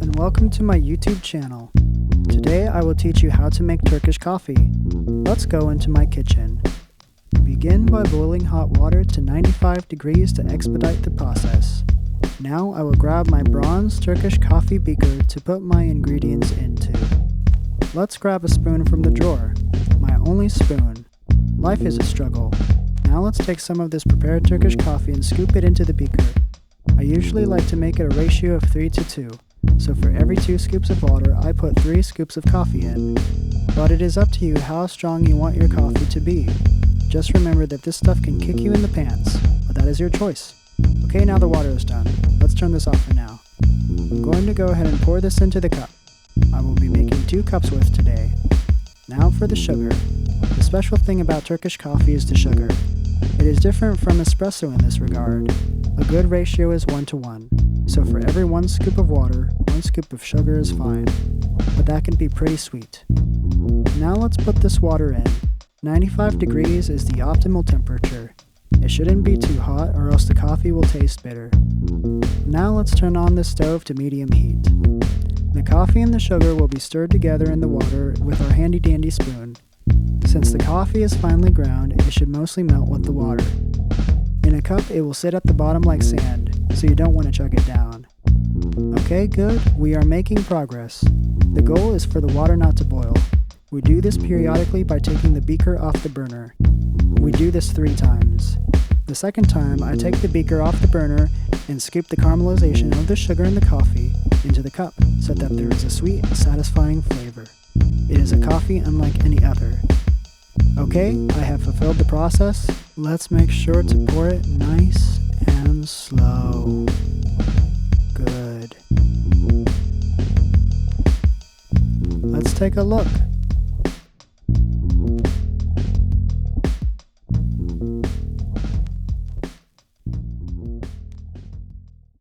and welcome to my YouTube channel. Today I will teach you how to make Turkish coffee. Let's go into my kitchen. Begin by boiling hot water to 95 degrees to expedite the process. Now I will grab my bronze Turkish coffee beaker to put my ingredients into. Let's grab a spoon from the drawer. My only spoon. Life is a struggle. Now let's take some of this prepared Turkish coffee and scoop it into the beaker. I usually like to make it a ratio of 3 to 2, so for every 2 scoops of water I put 3 scoops of coffee in. But it is up to you how strong you want your coffee to be. Just remember that this stuff can kick you in the pants, but that is your choice. Okay, now the water is done. Let's turn this off for now. I'm going to go ahead and pour this into the cup. I will be making 2 cups worth today. Now for the sugar. The special thing about Turkish coffee is the sugar. It is different from espresso in this regard. A good ratio is 1 to 1, so for every 1 scoop of water, 1 scoop of sugar is fine, but that can be pretty sweet. Now let's put this water in. 95 degrees is the optimal temperature. It shouldn't be too hot or else the coffee will taste bitter. Now let's turn on the stove to medium heat. The coffee and the sugar will be stirred together in the water with our handy dandy spoon. Since the coffee is finely ground, it should mostly melt with the water. In a cup, it will sit at the bottom like sand, so you don't want to chug it down. Okay, good, we are making progress. The goal is for the water not to boil. We do this periodically by taking the beaker off the burner. We do this 3 times. The second time, I take the beaker off the burner and scoop the caramelization of the sugar and the coffee into the cup so that there is a sweet, satisfying flavor. It is a coffee unlike any other. Okay, I have fulfilled the process. Let's make sure to pour it nice and slow. Good. Let's take a look.